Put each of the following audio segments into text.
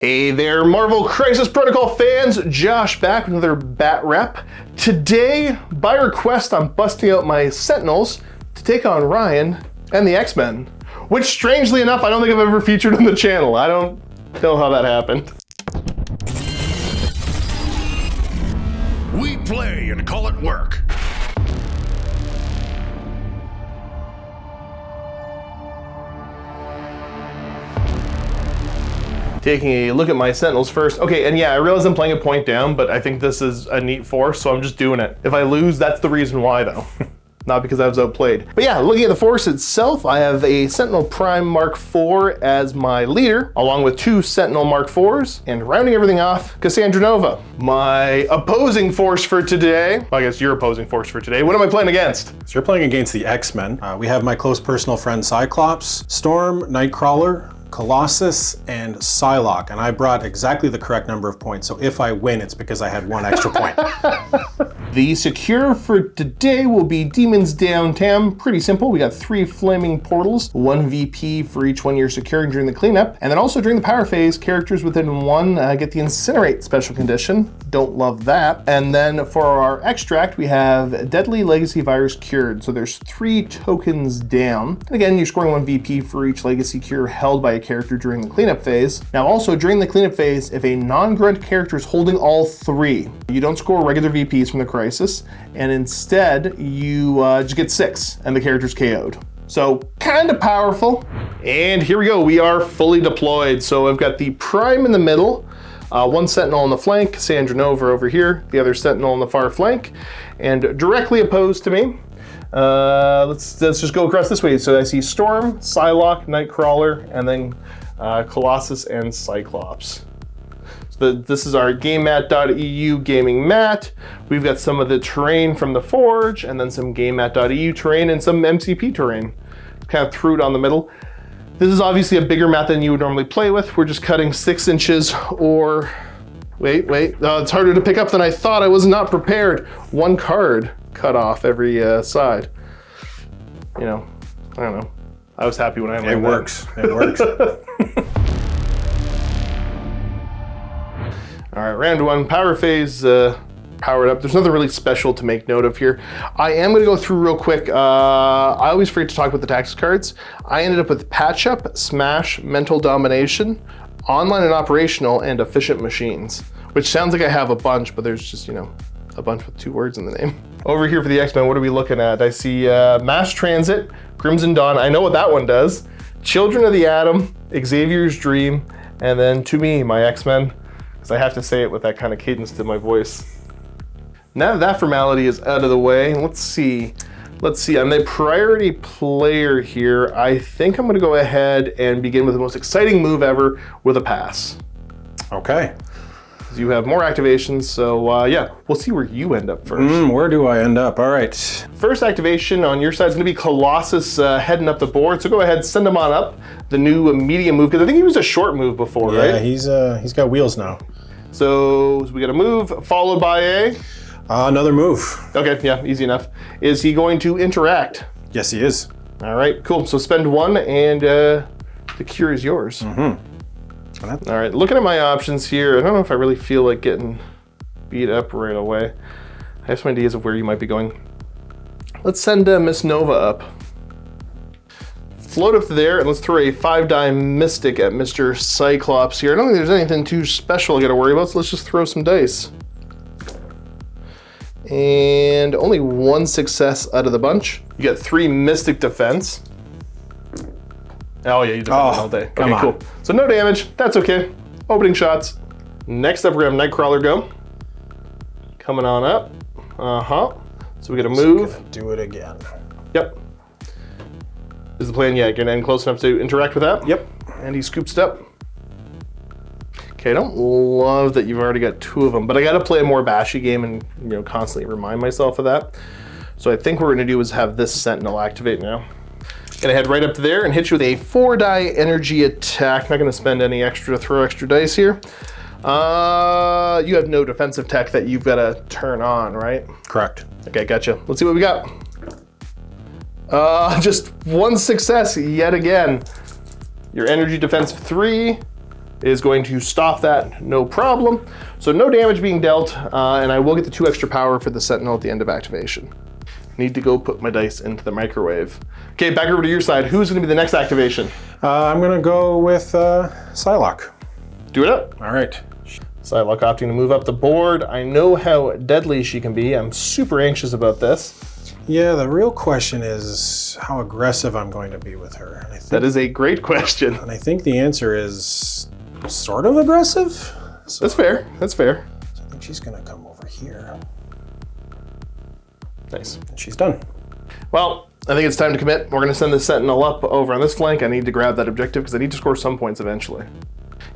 Hey there, Marvel Crisis Protocol fans! Josh back with another Bat Rep. Today, by request, I'm busting out my Sentinels to take on Ryan and the X-Men, which strangely enough, I don't think I've ever featured on the channel. I don't know how that happened. We play and call it work. Taking a look at my Sentinels first. Okay, and yeah, I realize I'm playing a point down, but I think this is a neat force, so I'm just doing it. If I lose, that's the reason why though. Not because I was outplayed. But yeah, looking at the force itself, I have a Sentinel Prime Mark IV as my leader, along with two Sentinel Mark IVs, and rounding everything off, Cassandra Nova. My opposing force for today, well, I guess your opposing force for today, what am I playing against? So you're playing against the X-Men. We have my close personal friend Cyclops, Storm, Nightcrawler, Colossus, and Psylocke, and I brought exactly the correct number of points, so if I win, it's because I had one extra point. The secure for today will be Demons Downtown. Pretty simple. We got 3 flaming portals, 1 VP for each one you're securing during the cleanup, and then also during the power phase, characters within one get the Incinerate special condition. Don't love that. And then for our extract, we have Deadly Legacy Virus Cured. So there's 3 tokens down. And again, you're scoring 1 VP for each legacy cure held by a character during the cleanup phase. Now also during the cleanup phase, if a non-grunt character is holding all 3, you don't score regular VPs from the crisis, and instead you just get 6 and the character's KO'd. So kind of powerful. And here we go, we are fully deployed. So I've got the Prime in the middle, 1 Sentinel on the flank, Cassandra Nova over here, the other Sentinel on the far flank, and directly opposed to me, let's just go across this way. So I see Storm, Psylocke, Nightcrawler, and then Colossus and Cyclops. So this is our GameMat.eu gaming mat. We've got some of the terrain from the Forge, and then some GameMat.eu terrain and some MCP terrain. Kind of threw it on the middle. This is obviously a bigger mat than you would normally play with. We're just cutting 6 inches or, wait, it's harder to pick up than I thought. I was not prepared. 1 card cut off every side. You know, I don't know. I was happy when I It works. It works. All right, round 1, power phase, powered up. There's nothing really special to make note of here. I am gonna go through real quick. I always forget to talk about the tactics cards. I ended up with Patch Up, Smash, Mental Domination, Online and Operational, and Efficient Machines, which sounds like I have a bunch, but there's just, you know, a bunch with 2 words in the name. Over here for the X-Men, what are we looking at? I see Mass Transit, Crimson Dawn, I know what that one does, Children of the Atom, Xavier's Dream, and then to me, my X-Men, because I have to say it with that kind of cadence to my voice. Now that formality is out of the way, let's see. I'm the priority player here. I think I'm gonna go ahead and begin with the most exciting move ever with a pass. Okay. You have more activations, so yeah, we'll see where you end up first. Where do I end up? All right. First activation on your side is gonna be Colossus heading up the board, so go ahead, send him on up. The new medium move, because I think he was a short move before, right? Yeah, he's got wheels now. So we got a move, followed by a? Another move. Okay, yeah, easy enough. Is he going to interact? Yes, he is. All right, cool. So spend 1 and the cure is yours. All right, looking at my options here, I don't know if I really feel like getting beat up right away. I have some ideas of where you might be going. Let's send Miss Nova up. Float up to there, and let's throw a 5-die Mystic at Mr. Cyclops here. I don't think there's anything too special I gotta worry about, so let's just throw some dice. And only 1 success out of the bunch. You got 3 Mystic defense. Oh yeah, you defended all day. Okay, cool. So no damage, that's okay. Opening shots. Next up, we're gonna have Nightcrawler go. Coming on up. So we gotta move. So do it again. Yep. Is the plan, yeah, gonna end close enough to interact with that? Yep. And he scoops it up. Okay, I don't love that you've already got 2 of them, but I gotta play a more bashy game and, you know, constantly remind myself of that. So I think what we're gonna do is have this Sentinel activate now. Gonna head right up to there and hit you with a 4-die energy attack. Not gonna spend any extra to throw extra dice here. You have no defensive tech that you've gotta turn on, right? Correct. Okay, gotcha. Let's see what we got. Just 1 success yet again. Your energy defense 3, is going to stop that, no problem. So no damage being dealt, and I will get the 2 extra power for the Sentinel at the end of activation. Need to go put my dice into the microwave. Okay, back over to your side. Who's gonna be the next activation? I'm gonna go with Psylocke. Do it up. All right. Psylocke opting to move up the board. I know how deadly she can be. I'm super anxious about this. Yeah, the real question is how aggressive I'm going to be with her. That is a great question. And I think the answer is sort of aggressive. So That's fair, that's fair. I think she's gonna come over here. Nice. And she's done. Well, I think it's time to commit. We're gonna send the Sentinel up over on this flank. I need to grab that objective because I need to score some points eventually.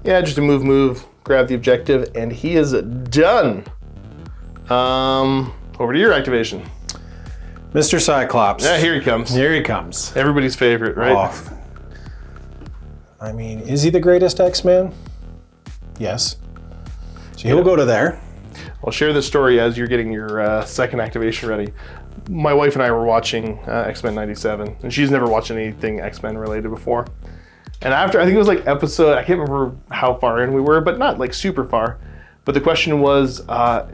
Yeah, just a move, grab the objective, and he is done. Over to your activation. Mr. Cyclops. Yeah, here he comes. Here he comes. Everybody's favorite, right? Oh. I mean, is he the greatest X-Man? Yes. So he'll go to there. I'll share this story as you're getting your second activation ready. My wife and I were watching X-Men 97, and she's never watched anything X-Men related before. And after, I think it was like episode, I can't remember how far in we were, but not like super far. But the question was, are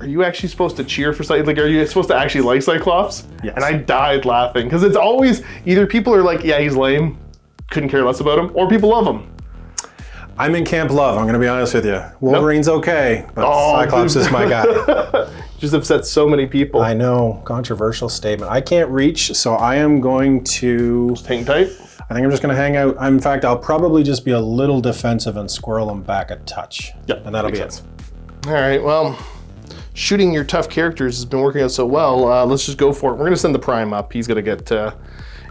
you actually supposed to cheer for Cyclops? Like, are you supposed to actually like Cyclops? Yes. And I died laughing, because it's always, either people are like, yeah, he's lame, couldn't care less about him, or people love him. I'm in Camp Love, I'm gonna be honest with you. Wolverine's okay, but Cyclops is my guy. Just upset so many people. I know, controversial statement. I can't reach, so I am going to... Just hang tight. I think I'm just gonna hang out. In fact, I'll probably just be a little defensive and squirrel him back a touch. Yep, and that'll be sense. it. All right, well, shooting your tough characters has been working out so well. Let's just go for it. We're gonna send the Prime up. He's gonna get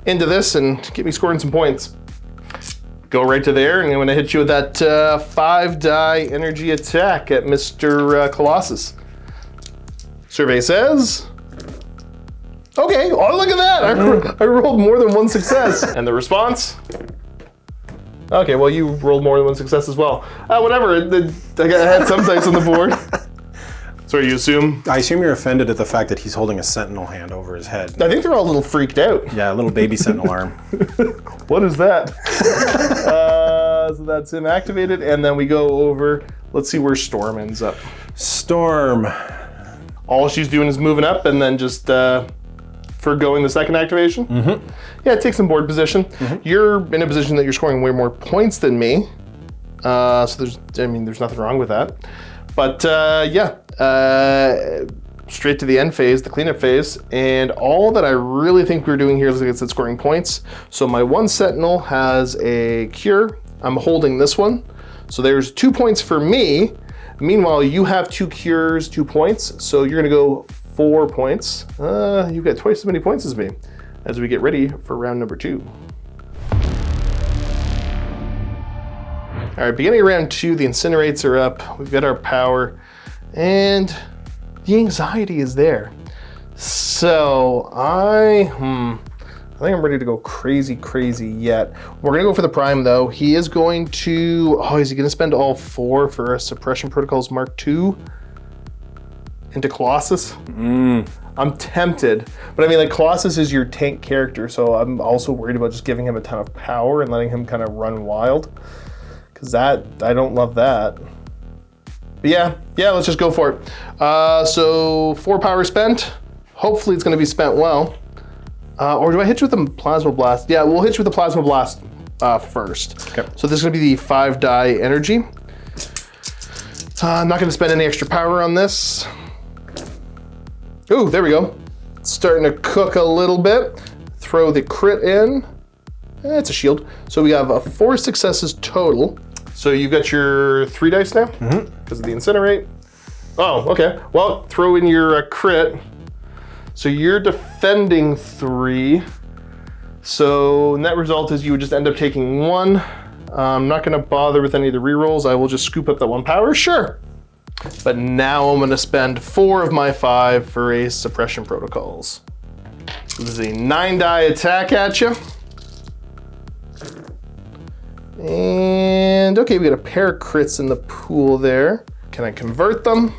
into this and get me scoring some points. Go right to there, and I'm gonna hit you with that 5-die energy attack at Mr. Colossus. Survey says, okay, oh look at that! I rolled more than one success. And the response? Okay, well you rolled more than one success as well. Whatever, I had some dice on the board. So you assume? I assume you're offended at the fact that he's holding a sentinel hand over his head. I think they're all a little freaked out. Yeah, a little baby sentinel arm. What is that? So that's him activated, and then we go over, let's see where Storm ends up. Storm. All she's doing is moving up and then just forgoing the second activation. Mm-hmm. Yeah, take some board position. Mm-hmm. You're in a position that you're scoring way more points than me. So there's nothing wrong with that. But straight to the end phase, the cleanup phase, and all that I really think we're doing here is, like I said, scoring points. So my one Sentinel has a cure. I'm holding this one. So there's 2 points for me. Meanwhile, you have 2 cures, 2 points. So you're gonna go 4 points. You've got twice as many points as me as we get ready for round number 2. All right, beginning of round 2, the incinerates are up. We've got our power, and the anxiety is there. So I think I'm ready to go crazy yet. We're gonna go for the Prime though. He is going to, is he gonna spend all 4 for a Suppression Protocols Mark II into Colossus? I'm tempted, but I mean, like, Colossus is your tank character, so I'm also worried about just giving him a ton of power and letting him kind of run wild. Because I don't love that. But yeah, let's just go for it. So 4 power spent. Hopefully it's gonna be spent well. Or do I hit you with the Plasma Blast? Yeah, we'll hit you with the Plasma Blast first. Okay. So this is gonna be the 5-die energy. I'm not gonna spend any extra power on this. Ooh, there we go. It's starting to cook a little bit. Throw the crit in. It's a shield. So we have 4 successes total. So you've got your 3 dice now? Because of the incinerate. Oh, okay. Well, throw in your crit. So you're defending 3. So net result is you would just end up taking 1. I'm not gonna bother with any of the rerolls. I will just scoop up that 1 power, sure. But now I'm gonna spend 4 of my 5 for a Suppression Protocols. This is a 9-die attack at you. And okay, we got a pair of crits in the pool there. Can I convert them?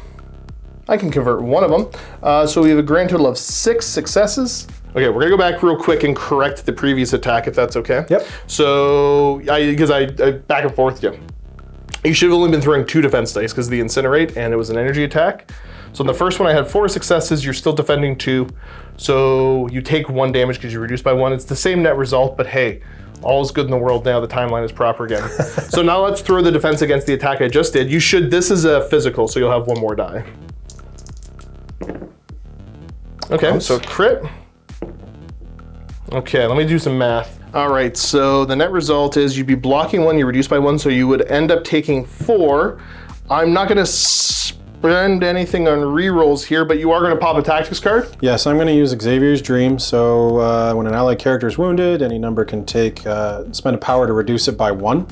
I can convert 1 of them. So we have a grand total of 6 successes. Okay, we're gonna go back real quick and correct the previous attack, if that's okay. Yep. So, because I back and forth you. You should have only been throwing 2 defense dice because of the incinerate, and it was an energy attack. So in the first one, I had 4 successes. You're still defending 2. So you take 1 damage because you reduced by 1. It's the same net result, but hey, all is good in the world now. The timeline is proper again. So now let's throw the defense against the attack I just did. This is a physical, so you'll have 1 more die. Okay, so crit. Okay, let me do some math. All right, so the net result is you'd be blocking 1, you reduce by 1, so you would end up taking 4. I'm not gonna spend anything on rerolls here, but you are gonna pop a tactics card. Yes, I'm gonna use Xavier's Dream. So when an allied character is wounded, any number can spend a power to reduce it by 1.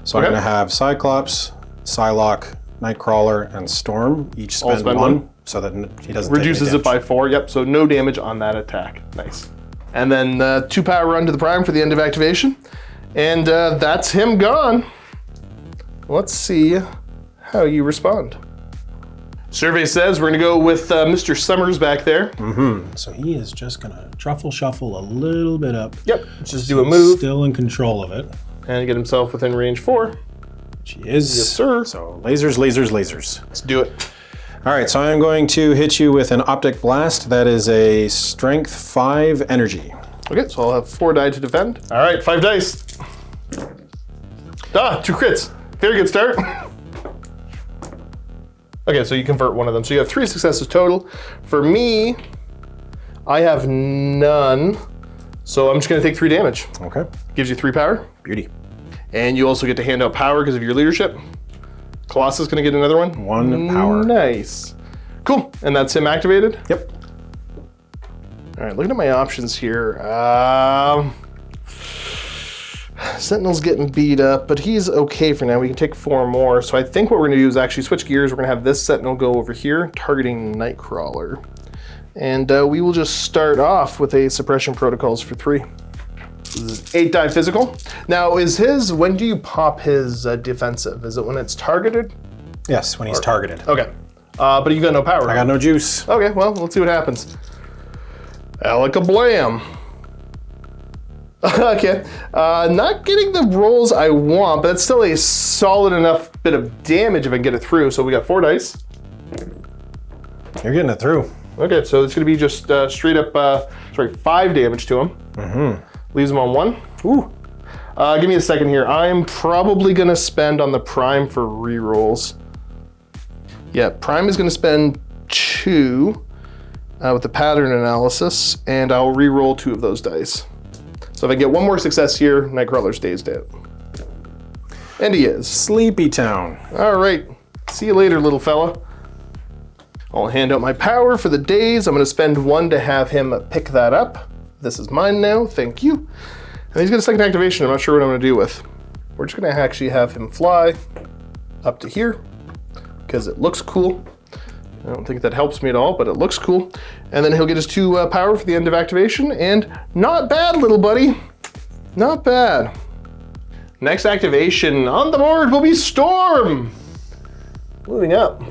So I'm gonna have Cyclops, Psylocke, Nightcrawler, and Storm each spend 1, so that he doesn't reduces it by 4. Yep, so no damage on that attack. Nice. And then 2 power run to the prime for the end of activation. And that's him gone. Let's see how you respond. Survey says we're gonna go with Mr. Summers back there. So he is just gonna truffle shuffle a little bit up. Yep, just do a move. Still in control of it. And get himself within range 4. Which he is. Yes, sir. So lasers, lasers, lasers. Let's do it. All right, so I'm going to hit you with an Optic Blast. That is a Strength 5 energy. Okay, so I'll have 4 die to defend. All right, 5 dice. 2 crits. Very good start. Okay, so you convert 1 of them. So you have 3 successes total. For me, I have none. So I'm just gonna take 3 damage. Okay. Gives you 3 power. Beauty. And you also get to hand out power because of your leadership. Colossus gonna get another one. 1 power. Nice. Cool, and that's him activated? Yep. All right, looking at my options here. Sentinel's getting beat up, but he's okay for now. We can take 4 more. So I think what we're gonna do is actually switch gears. We're gonna have this Sentinel go over here, targeting Nightcrawler. And we will just start off with a suppression protocols for 3. This is 8 die physical. Now when do you pop his defensive? Is it when it's targeted? Yes, when he's targeted. Okay, but you got no power. I got no juice. Okay, well, let's see what happens. Alakablam. Okay, not getting the rolls I want, but it's still a solid enough bit of damage if I can get it through. So we got 4 dice. You're getting it through. Okay, so it's gonna be just straight up, 5 damage to him. Leaves him on 1. Ooh. Give me a second here. I'm probably gonna spend on the prime for rerolls. Yeah, prime is gonna spend 2 with the pattern analysis, and I'll reroll 2 of those dice. So if I get 1 more success here, Nightcrawler stays dead. And he is. Sleepy Town. All right, see you later, little fella. I'll hand out my power for the days. I'm gonna spend 1 to have him pick that up. This is mine now, thank you. And he's got a second activation I'm not sure what I'm gonna do with. We're just gonna actually have him fly up to here because it looks cool. I don't think that helps me at all, but it looks cool. And then he'll get his 2 power for the end of activation, and not bad, little buddy. Not bad. Next activation on the board will be Storm. Moving up.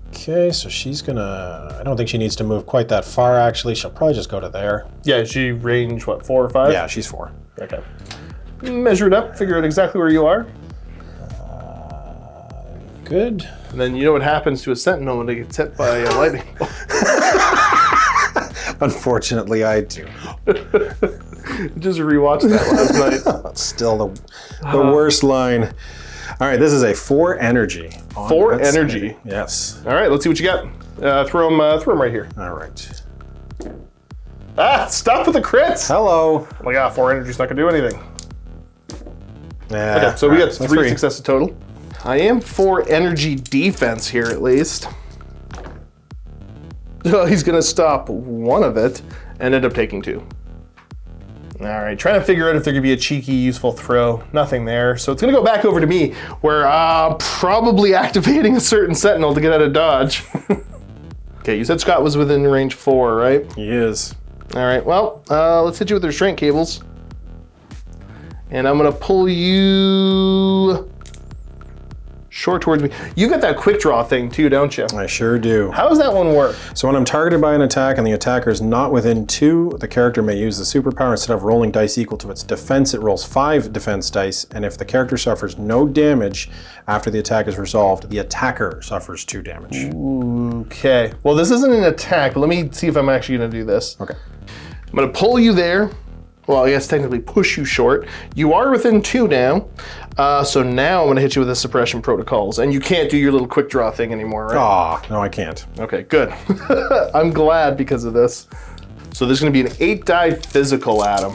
Okay, so she's gonna, I don't think she needs to move quite that far actually. She'll probably just go to there. Yeah, she range, what, 4 or 5? Yeah, she's 4. Okay. Measure it up, figure out exactly where you are. Good. And then you know what happens to a Sentinel when it gets hit by a lightning bolt. Unfortunately, I do. Just rewatched that last night. That's still the worst line. All right, this is a 4 energy. 4 energy. Yes. All right, let's see what you got. Throw him right here. All right. Stop with the crits. Hello. Oh my God, 4 energy's not gonna do anything. Yeah. Okay, so we got so 3 successes total. I am 4 energy defense here at least. Oh, he's gonna stop 1 of it and end up taking 2. All right, trying to figure out if there could be a cheeky, useful throw. Nothing there. So it's gonna go back over to me where probably activating a certain Sentinel to get out of dodge. Okay, you said Scott was within range 4, right? He is. All right, well, let's hit you with the restraint cables. And I'm gonna pull you short towards me. You got that quick draw thing too, don't you? I sure do. How does that one work? So when I'm targeted by an attack and the attacker is not within 2, the character may use the superpower. Instead of rolling dice equal to its defense, it rolls 5 defense dice, and if the character suffers no damage after the attack is resolved, the attacker suffers 2 damage. Okay. Well, this isn't an attack, but let me see if I'm actually going to do this. Okay. I'm going to pull you there. Well, I guess technically push you short. You are within 2 now. So now I'm going to hit you with the suppression protocols. And you can't do your little quick draw thing anymore, right? Aw, no, I can't. Okay, good. I'm glad because of this. So there's going to be an 8-die physical at him.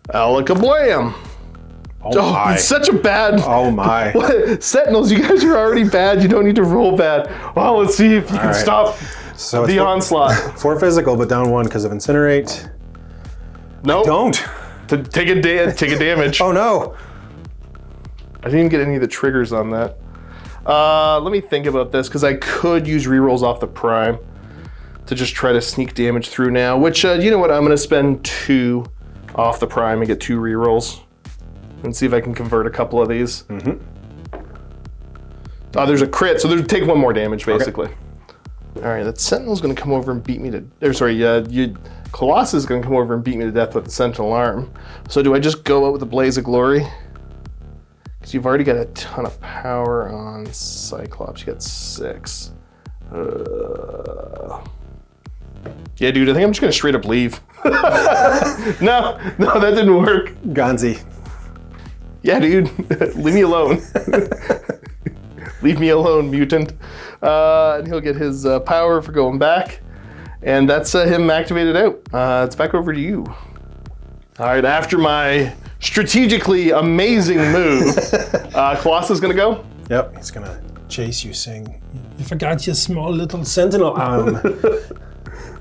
Alakablam! Oh my. It's such a bad... Oh my. What? Sentinels, you guys are already bad. You don't need to roll bad. Well, let's see if you can right. stop So the onslaught. 4 physical, but down 1 because of incinerate. Nope. Don't. Take a damage. Oh no. I didn't even get any of the triggers on that. Let me think about this because I could use rerolls off the prime to just try to sneak damage through now, which, you know what, I'm going to spend 2 off the prime and get 2 rerolls and see if I can convert a couple of these. There's a crit, so take 1 more damage, basically. Okay. All right, that Sentinel's going to come over and beat me to... Colossus is going to come over and beat me to death with the Sentinel arm. So do I just go out with the Blaze of Glory? Because you've already got a ton of power on Cyclops. You got 6. Yeah, dude, I think I'm just going to straight up leave. No, that didn't work. Gonzi. Yeah, dude, leave me alone. Leave me alone, mutant. And he'll get his power for going back. And that's him activated out. It's back over to you. All right, after my strategically amazing move, Colossus is gonna go? Yep, he's gonna chase you saying, "You forgot your small little sentinel arm."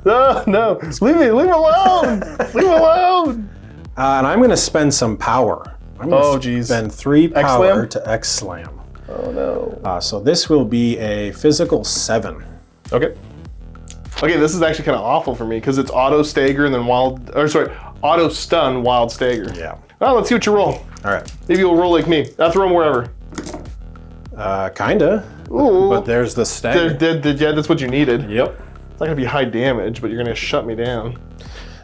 No, leave me alone! Leave me alone! And I'm gonna spend some power. I'm gonna spend 3 power to X-Slam. Oh no. So this will be a physical 7. Okay. Okay, this is actually kind of awful for me because it's auto stagger and then auto stun, wild stagger. Yeah. Well, let's see what you roll. All right. Maybe you'll roll like me. I'll throw him wherever. Kinda. Ooh. But there's the stagger. Yeah, that's what you needed. Yep. It's not gonna be high damage, but you're gonna shut me down.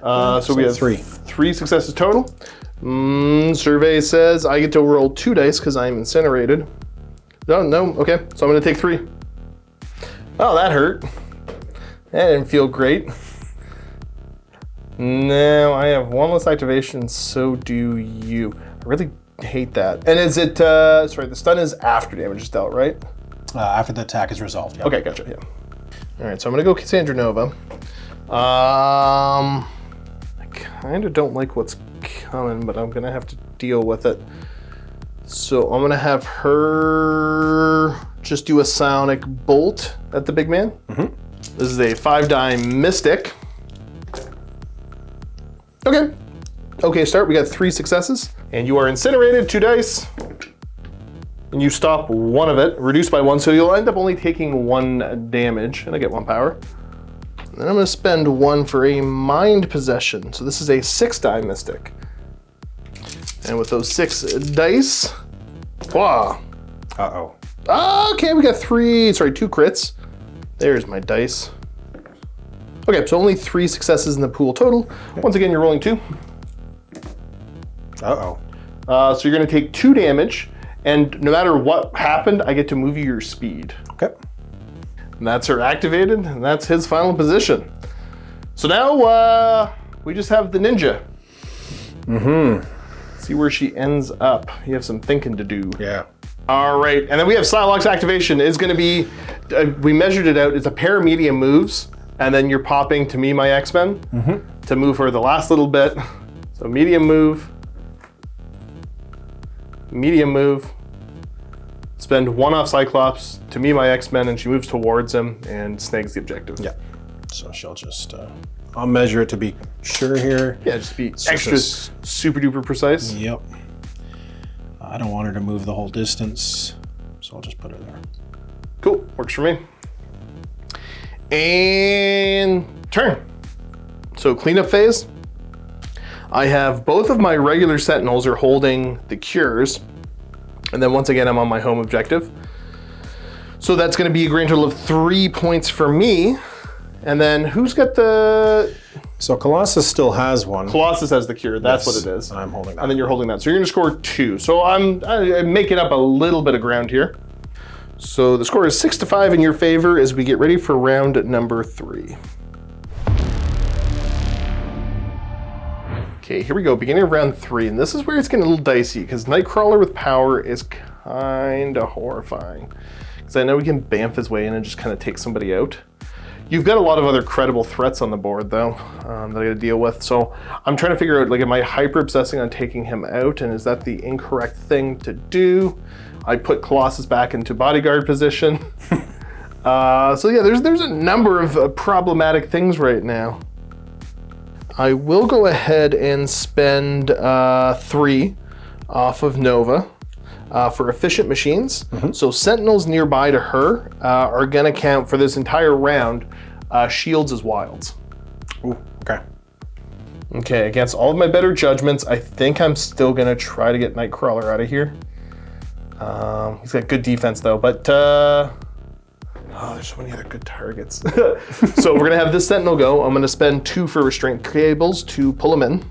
So we have 3 successes total. Survey says I get to roll 2 dice because I'm incinerated. No, okay. So I'm gonna take 3. Oh, that hurt. That didn't feel great. No, I have 1 less activation, so do you. I really hate that. And is it, sorry, the stun is after damage is dealt, right? After the attack is resolved, yeah. Okay, gotcha, yeah. All right, so I'm gonna go Cassandra Nova. I kind of don't like what's coming, but I'm gonna have to deal with it. So I'm gonna have her just do a Psionic Bolt at the big man. This is a 5-die Mystic. Okay, start. We got 3 successes. And you are incinerated, 2 dice. And you stop 1 of it, reduced by 1, so you'll end up only taking 1 damage. And I get 1 power. And then I'm gonna spend 1 for a Mind Possession. So this is a 6-die Mystic. And with those 6 dice, wow. Uh-oh. Okay, we got 2 crits. There's my dice. Okay, so only 3 successes in the pool total. Once again, you're rolling 2. Uh-oh. So you're gonna take 2 damage, and no matter what happened, I get to move you your speed. Okay. And that's her activated, and that's his final position. So now, we just have the ninja. See where she ends up. You have some thinking to do. Yeah. All right, and then we have Psylocke's activation. It's gonna be, we measured it out, it's a pair of medium moves, and then you're popping to me, my X-Men, to move her the last little bit. So medium move, spend 1 off Cyclops, to me, my X-Men, and she moves towards him and snags the objective. Yeah. So she'll just, I'll measure it to be sure here. Yeah, just be extra super duper precise. Yep. I don't want her to move the whole distance, so I'll just put her there. Cool, works for me. And turn. So cleanup phase. I have both of my regular Sentinels are holding the cures. And then once again, I'm on my home objective. So that's gonna be a grand total of 3 points for me. And then who's got the... So Colossus still has one. Colossus has the cure, that's what it is. And I'm holding that. And then you're holding that. So you're gonna score 2. So I'm making up a little bit of ground here. So the score is 6-5 in your favor as we get ready for round number 3. Okay, here we go, beginning of round 3. And this is where it's getting a little dicey because Nightcrawler with power is kinda horrifying. Because I know we can bamf his way in and just kind of take somebody out. You've got a lot of other credible threats on the board though, that I gotta deal with. So I'm trying to figure out, like, am I hyper obsessing on taking him out, and is that the incorrect thing to do? I put Colossus back into bodyguard position. So yeah, there's a number of problematic things right now. I will go ahead and spend 3 off of Nova. For efficient machines. So Sentinels nearby to her are gonna count for this entire round shields as wilds. Ooh, okay. Okay, against all of my better judgments, I think I'm still gonna try to get Nightcrawler out of here. He's got good defense though, but oh, there's so many other good targets. So we're gonna have this Sentinel go. I'm gonna spend 2 for restraint cables to pull him in.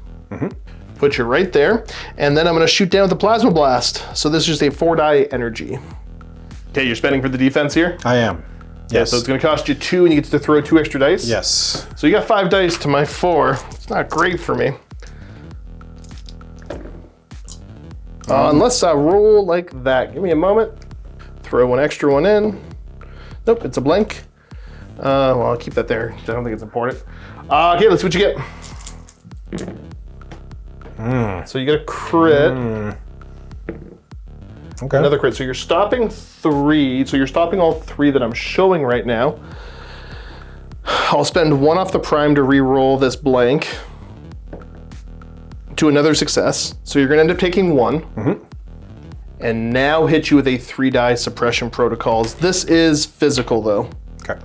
Put you right there, and then I'm gonna shoot down with the Plasma Blast. So this is just a 4-die energy. Okay, you're spending for the defense here? I am. Yeah, Yes. so it's gonna cost you 2 and you get to throw 2 extra dice? Yes. So you got 5 dice to my 4. It's not great for me. Unless I roll like that. Give me a moment. Throw 1 extra one in. Nope, it's a blank. Well, I'll keep that there. I don't think it's important. Okay, let's see what you get. So you get a crit. Okay. Another crit. So you're stopping 3. So you're stopping all 3 that I'm showing right now. I'll spend 1 off the prime to re-roll this blank to another success. So you're gonna end up taking 1. And now hit you with a 3-die suppression protocols. This is physical though. Okay.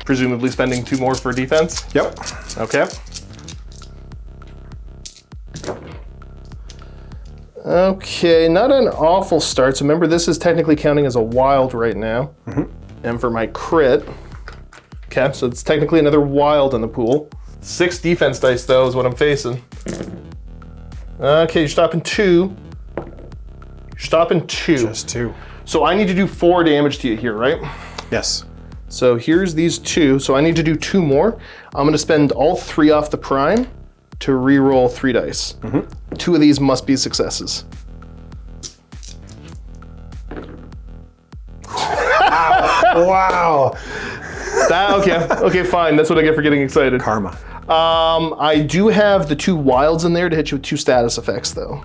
Presumably spending 2 more for defense? Yep. Okay. Okay, not an awful start. So remember, this is technically counting as a wild right now. And for my crit, okay, so it's technically another wild in the pool. 6 defense dice though is what I'm facing. Okay, you're stopping 2. You're stopping 2. Just 2. So I need to do 4 damage to you here, right? Yes. So here's these 2. So I need to do 2 more. I'm gonna spend all 3 off the prime to re-roll 3 dice. 2 of these must be successes. Wow. Okay, fine. That's what I get for getting excited. Karma. I do have the 2 wilds in there to hit you with 2 status effects though.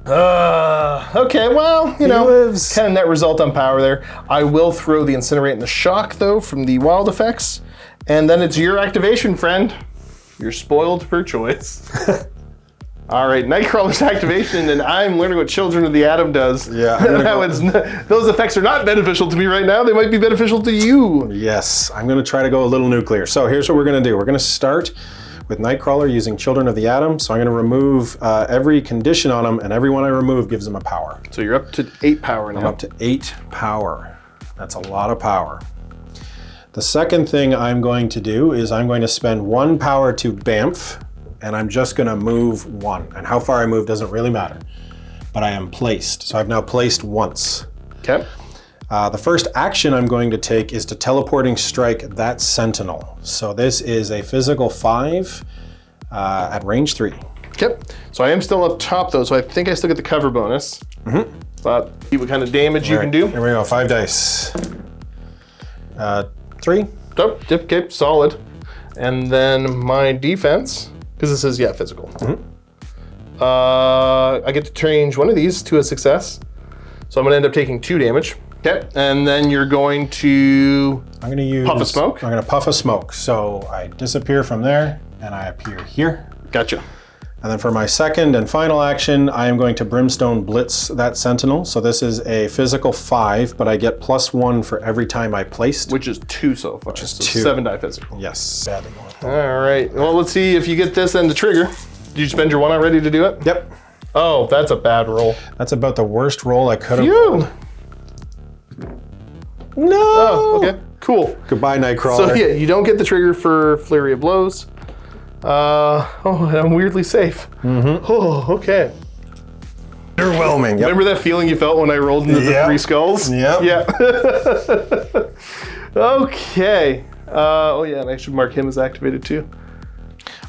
Okay, well, you know, lives. kind of net result on power there. I will throw the Incinerate and the Shock though from the wild effects. And then it's your activation, friend. You're spoiled for choice. All right, Nightcrawler's activation, and I'm learning what Children of the Atom does. Yeah. Those effects are not beneficial to me right now. They might be beneficial to you. Yes, I'm gonna try to go a little nuclear. So here's what we're gonna do. We're gonna start with Nightcrawler using Children of the Atom. So I'm gonna remove every condition on him, and every one I remove gives him a power. So you're up to 8 power now. I'm up to 8 power. That's a lot of power. The second thing I'm going to do is I'm going to spend 1 power to Bamf, and I'm just gonna move 1. And how far I move doesn't really matter, but I am placed. So I've now placed once. Okay. The first action I'm going to take is to teleporting strike that Sentinel. So this is a physical 5 at range 3. Okay. So I am still up top though, so I think I still get the cover bonus. But see what kind of damage you can do. Here we go, 5 dice. 3. Oh, okay, solid. And then my defense, because this is, yeah, physical. I get to change one of these to a success. So I'm gonna end up taking 2 damage. Okay, and then you're going to I'm gonna use puff a smoke. I'm gonna puff a smoke. So I disappear from there and I appear here. Gotcha. And then for my second and final action, I am going to Brimstone Blitz that Sentinel. So this is a physical 5, but I get +1 for every time I placed. Which is 2 so far. Which is so 2. 7 die physical. Yes, sadly. All right, well, let's see if you get this and the trigger. Did you spend your 1 already to do it? Yep. Oh, that's a bad roll. That's about the worst roll I could have Phew. rolled. No! Oh, okay, cool. Goodbye, Nightcrawler. So yeah, you don't get the trigger for Flurry of Blows. Oh, I'm weirdly safe. Mm-hmm. Oh, okay. Underwhelming. Yep. Remember that feeling you felt when I rolled into the 3 skulls? Yep. Yeah. Okay. Oh yeah, and I should mark him as activated too.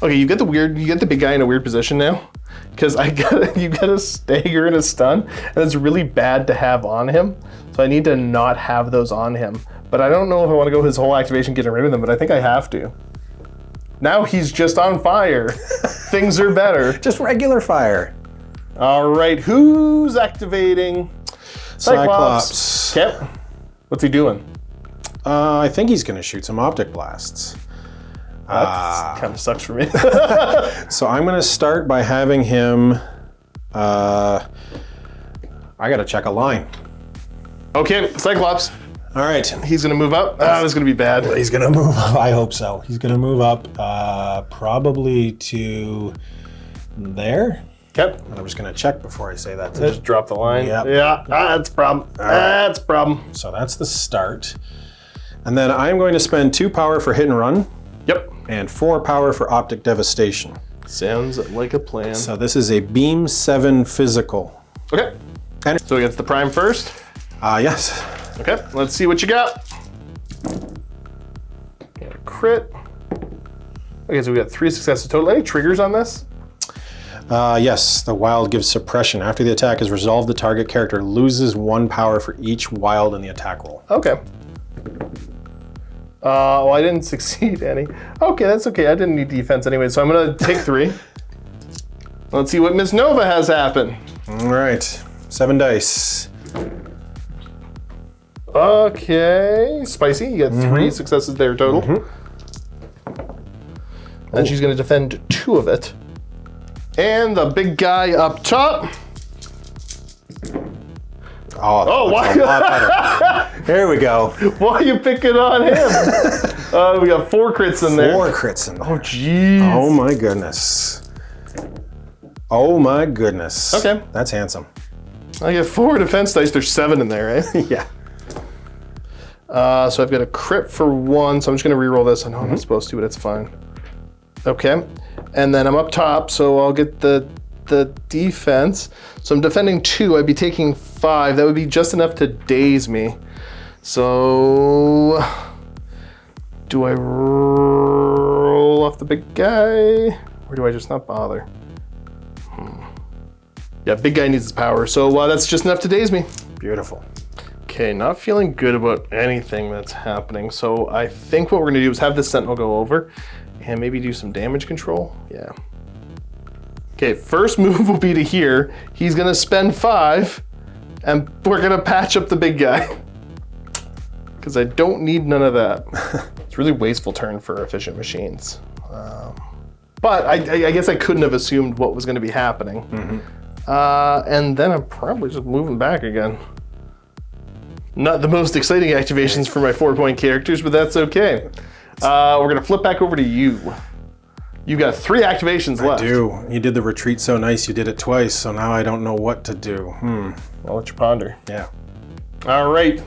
Okay, you get the big guy in a weird position now, because you got a stagger and a stun, and it's really bad to have on him. So I need to not have those on him. But I don't know if I want to go his whole activation getting rid of them, but I think I have to. Now he's just on fire. Things are better. Just regular fire. All right, who's activating? Cyclops. Okay. What's he doing? I think he's going to shoot some optic blasts. That kind of sucks for me. So I'm going to start by having him. I got to check a line. Okay, Cyclops. All right. He's going to move up. This is going to be bad. He's going to move up. I hope so. He's going to move up probably to there. Yep. And I'm just going to check before I say that. Just drop the line. Yep. Yeah, that's a problem. That's a problem. So that's the start. And then I'm going to spend 2 power for hit and run. Yep. And 4 power for optic devastation. Sounds like a plan. So this is a beam 7 physical. Okay. So he gets the prime first. Yes. Okay, let's see what you got. Got a crit. Okay, so we got 3 successes total. Any triggers on this? Yes, the wild gives suppression. After the attack is resolved, the target character loses 1 power for each wild in the attack roll. Okay. Well, I didn't succeed any. Okay, that's okay. I didn't need defense anyway, so I'm gonna take 3. Let's see what Miss Nova has happen. All right, 7 dice. Okay, spicy. You got 3 successes there total. And she's gonna defend 2 of it. And the big guy up top. Oh, why? A lot better. There we go. Why are you picking on him? We got 4 crits in there. 4 crits in there. Oh, jeez. Oh my goodness. Oh my goodness. Okay. That's handsome. I get 4 defense dice. There's 7 in there, right? Yeah. So I've got a crit for 1, so I'm just gonna reroll this. I know I'm not supposed to, but it's fine. Okay. And then I'm up top, so I'll get the defense. So I'm defending 2, I'd be taking 5. That would be just enough to daze me. So do I roll off the big guy? Or do I just not bother? Yeah, big guy needs his power. So that's just enough to daze me. Beautiful. Okay, not feeling good about anything that's happening. So I think what we're gonna do is have this Sentinel go over and maybe do some damage control. Yeah. Okay, first move will be to here. He's gonna spend 5 and we're gonna patch up the big guy. Because I don't need none of that. It's a really wasteful turn for efficient machines. But I guess I couldn't have assumed what was gonna be happening. And then I'm probably just moving back again. Not the most exciting activations for my 4-point characters, but that's okay. We're gonna flip back over to you. You got 3 activations left. I do. You did the retreat so nice, you did it twice, so now I don't know what to do. I'll let you ponder. Yeah. All right,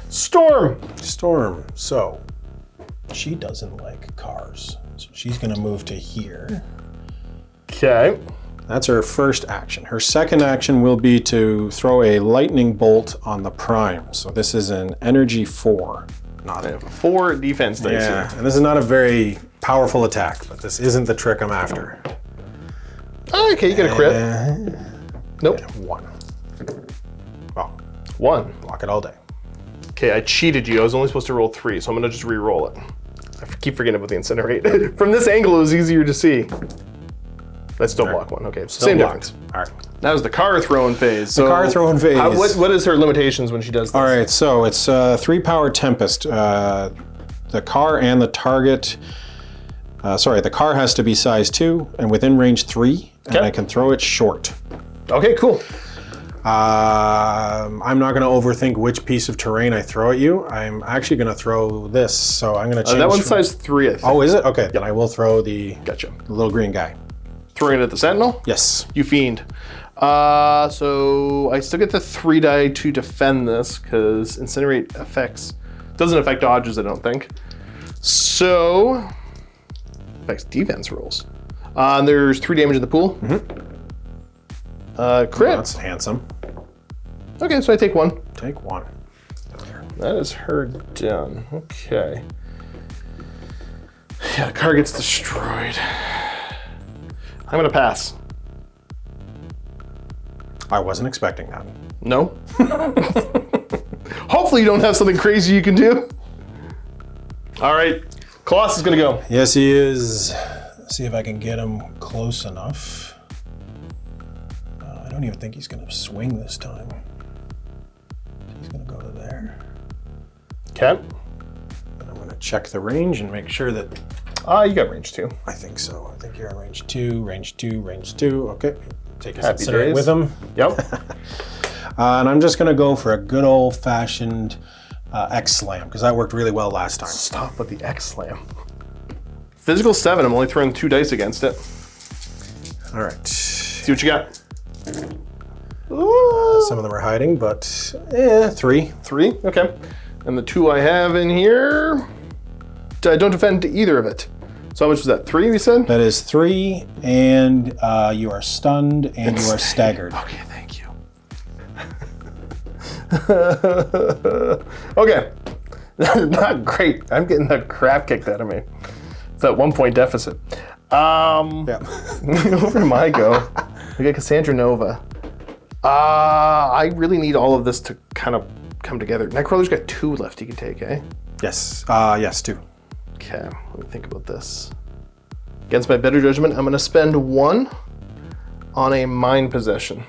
Storm. Storm. So, she doesn't like cars. So she's gonna move to here. Okay. That's her first action. Her second action will be to throw a lightning bolt on the prime. So this is an energy 4. I have 4 defense dice Yeah, here. and this is not a very powerful attack, but this isn't the trick I'm after. Oh, okay, you get a crit. Nope. 1. Well, 1. block it all day. Okay, I cheated you. I was only supposed to roll 3, so I'm gonna just re-roll it. I keep forgetting about the incinerate. From this angle, it was easier to see. Let's still block 1. Okay, so same blocked. difference. All right. That was the car throwing phase. So car throwing phase. What is her limitations when she does this? All right, so it's 3 power Tempest. The car and the target. The car has to be size 2 and within range 3, and I can throw it short. Okay, cool. I'm not going to overthink which piece of terrain I throw at you. I'm actually going to throw this, so I'm going to change. That one's size 3, I think. Oh, is it? Okay, then I will throw the Gotcha. little green guy. Throwing it at the Sentinel? Yes. You fiend. So I still get the 3 die to defend this because Incinerate doesn't affect dodges, I don't think. So affects defense rolls. And there's 3 damage in the pool. Crit. That's handsome. Okay, so I take 1. Take 1. That is her done. Okay. Yeah, the car gets destroyed. I'm gonna pass. I wasn't expecting that. No? Hopefully you don't have something crazy you can do. All right, Colossus is gonna go. Yes, he is. See if I can get him close enough. I don't even think he's gonna swing this time. He's gonna go to there. Okay. And I'm gonna check the range and make sure that... You got range 2. I think so. I think you're on range 2, range 2, range 2. Okay. Take his Happy Incinerate days. with him. Yep. And I'm just gonna go for a good old-fashioned X-Slam, because that worked really well last time. Stop with the X-Slam. Physical 7, I'm only throwing 2 dice against it. All right. See what you got. Some of them are hiding, but 3. 3, okay. And the 2 I have in here, I don't defend to either of it. So how much was that? 3, we said? That is 3, and you are stunned and you are staggered. Okay, thank you. Okay. Not great. I'm getting the crap kicked out of me. It's that 1 point deficit. Yeah. Over to my go. We got Cassandra Nova. I really need all of this to kind of come together. Nightcrawler's got 2 left he can take, eh? Yes. Yes, 2. Okay, let me think about this. Against my better judgment, I'm gonna spend 1 on a mind possession.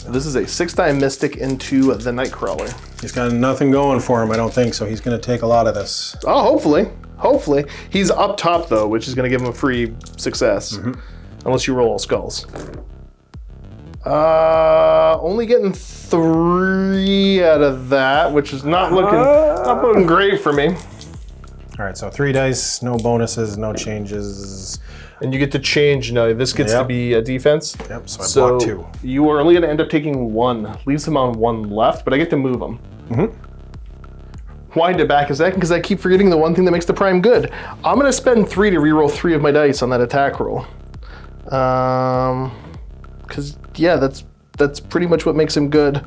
This is a 6-die mystic into the Nightcrawler. He's got nothing going for him, I don't think, so he's going to take a lot of this. Oh, hopefully. Hopefully. He's up top, though, which is going to give him a free success. Unless you roll all skulls. Only getting 3 out of that, which is not looking great for me. All right, so 3 dice, no bonuses, no changes. And you get to change now. This gets to be a defense. Yep, so I block 2. You are only going to end up taking 1. Leaves him on 1 left, but I get to move him. Wind it back a second because I keep forgetting the one thing that makes the prime good. I'm going to spend 3 to reroll 3 of my dice on that attack roll. Because, yeah, that's pretty much what makes him good.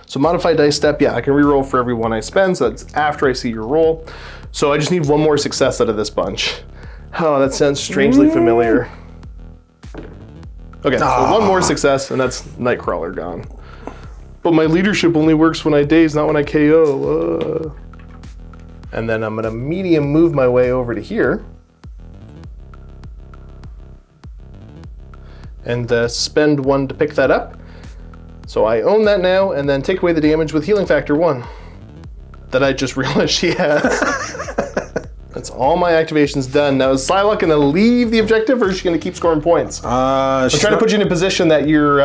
So modified dice step, yeah, I can reroll for every 1 I spend, so that's after I see your roll. So I just need 1 more success out of this bunch. Oh, that sounds strangely familiar. Okay, so 1 more success, and that's Nightcrawler gone. But my leadership only works when I daze, not when I KO. And then I'm gonna medium move my way over to here. And spend 1 to pick that up. So I own that now, and then take away the damage with healing factor 1. That I just realized she has. That's all my activations done. Now, is Psylocke gonna leave the objective, or is she gonna keep scoring points? I'm trying to put you in a position that you're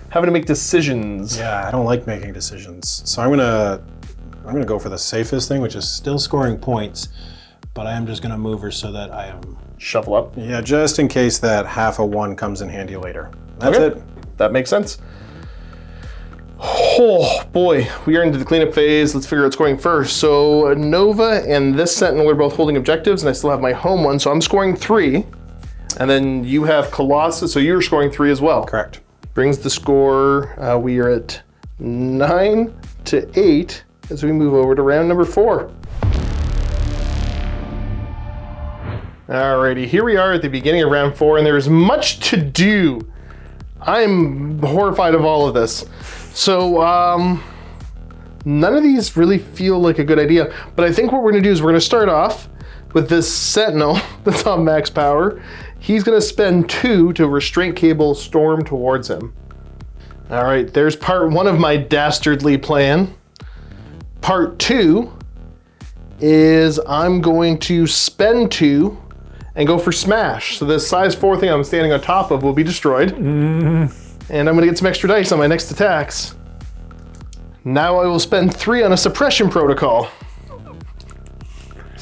having to make decisions. Yeah, I don't like making decisions. So I'm gonna go for the safest thing, which is still scoring points, but I am just gonna move her so that I am... Shuffle up. Yeah, just in case that half a 1 comes in handy later. That's it. That makes sense. Oh boy, we are into the cleanup phase. Let's figure out scoring first. So Nova and this Sentinel are both holding objectives, and I still have my home one, so I'm scoring 3. And then you have Colossus, so you're scoring 3 as well. Correct. Brings the score, we are at 9 to 8 as we move over to round number 4. Alrighty, here we are at the beginning of round 4, and there's much to do. I'm horrified of all of this. So, none of these really feel like a good idea, but I think what we're gonna do is we're gonna start off with this Sentinel that's on max power. He's gonna spend 2 to restraint cable storm towards him. All right, there's part 1 of my dastardly plan. Part 2 is I'm going to spend 2 and go for smash. So this size 4 thing I'm standing on top of will be destroyed. And I'm gonna get some extra dice on my next attacks. Now I will spend 3 on a suppression protocol.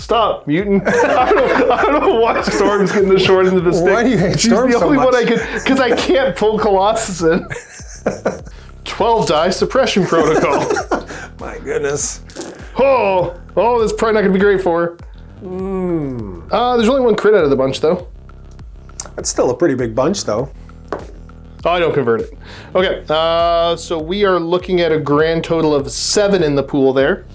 Stop, mutant. I don't know why Storm's getting the short end of the stick. Why do you hate Storm She's the so only much? one I can, because I can't pull Colossus in. 12 die suppression protocol. My goodness. Oh, this is probably not going to be great for her. There's only one crit out of the bunch, though. That's still a pretty big bunch, though. Oh, I don't convert it. Okay, so we are looking at a grand total of 7 in the pool there.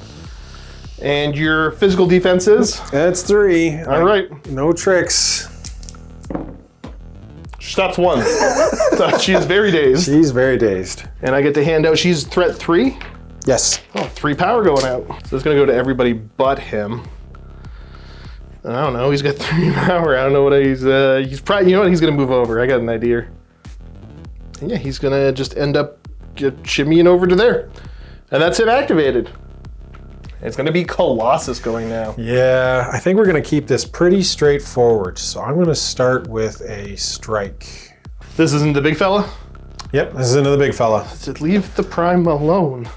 And your physical defense is? That's 3. All right. No tricks. She stops 1. So she is very dazed. She's very dazed. And I get to hand out, she's threat 3. Yes. Oh, 3 power going out. So it's gonna go to everybody but him. I don't know, he's got 3 power. I don't know what he's probably, you know what, he's gonna move over. I got an idea. And yeah, he's gonna just end up shimmying over to there. And that's it activated. It's gonna be Colossus going now. Yeah, I think we're gonna keep this pretty straightforward. So I'm gonna start with a strike. This isn't the big fella? Yep, this is another big fella. Said leave the prime alone.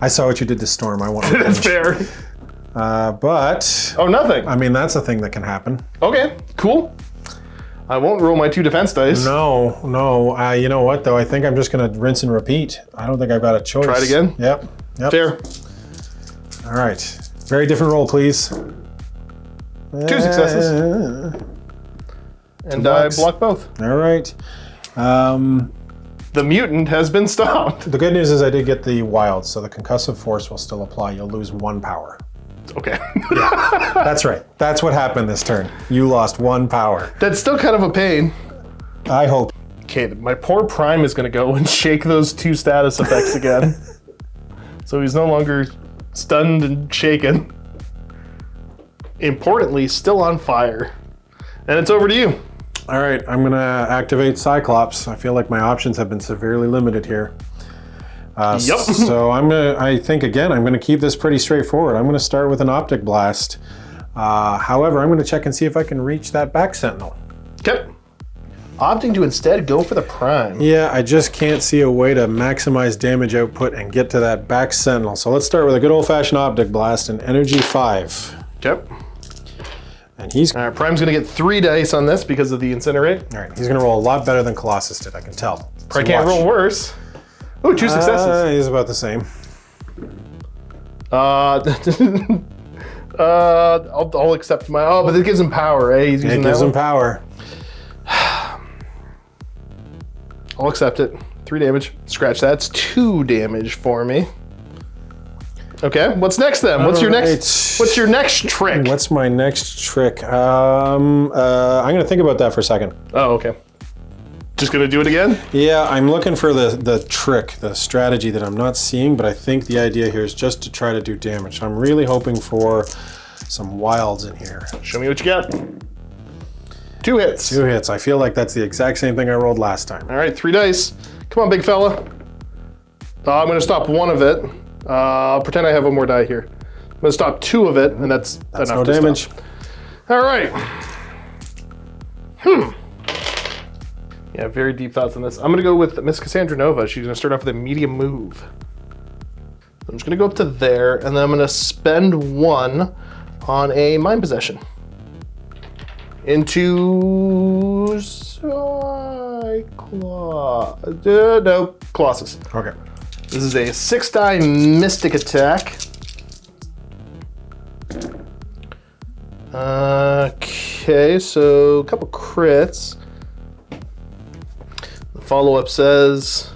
I saw what you did to Storm. I want to That's fair. But, Oh, nothing. I mean, that's a thing that can happen. Okay, cool. I won't roll my 2 defense dice. No. You know what, though? I think I'm just going to rinse and repeat. I don't think I've got a choice. Try it again? Yep. Fair. All right. Very different roll, please. 2 successes. And I block both. All right. The mutant has been stopped. The good news is I did get the wild, so the concussive force will still apply. You'll lose 1 power. Okay. That's right. That's what happened this turn. You lost 1 power. That's still kind of a pain. I hope. Okay, my poor prime is gonna go and shake those 2 status effects again. So he's no longer stunned and shaken. Importantly, still on fire. And it's over to you. All right, I'm gonna activate Cyclops. I feel like my options have been severely limited here. Yep. So I think again, I'm gonna keep this pretty straightforward. I'm gonna start with an Optic Blast. However, I'm gonna check and see if I can reach that back Sentinel. Okay. Opting to instead go for the prime. Yeah, I just can't see a way to maximize damage output and get to that back Sentinel. So let's start with a good old-fashioned Optic Blast and Energy 5. Yep. And he's All right, prime's gonna get 3 dice on this because of the incinerate. all right. He's gonna roll a lot better than Colossus did. I can tell. Probably can't roll worse. Oh, 2 successes. He's about the same. I'll accept my. Oh, but it gives him power, eh? He's using It gives that him one. power. I'll accept it. 3 damage. Scratch that. That's 2 damage for me. Okay, what's next then? What's your next? What's your next trick? What's my next trick? I'm gonna think about that for a second. Oh, okay. Just gonna do it again? Yeah, I'm looking for the trick, the strategy that I'm not seeing, but I think the idea here is just to try to do damage. I'm really hoping for some wilds in here. Show me what you got. 2 hits. 2 hits. I feel like that's the exact same thing I rolled last time. All right, 3 dice. Come on, big fella. I'm gonna stop 1 of it. I'll pretend I have 1 more die here. I'm gonna stop 2 of it, and that's enough no to damage. stop. All right. Yeah, very deep thoughts on this. I'm gonna go with Miss Cassandra Nova. She's gonna start off with a medium move. I'm just gonna go up to there, and then I'm gonna spend 1 on a mind possession. Into Colossus. Okay. This is a 6-die mystic attack. Okay, so a couple crits. The follow-up says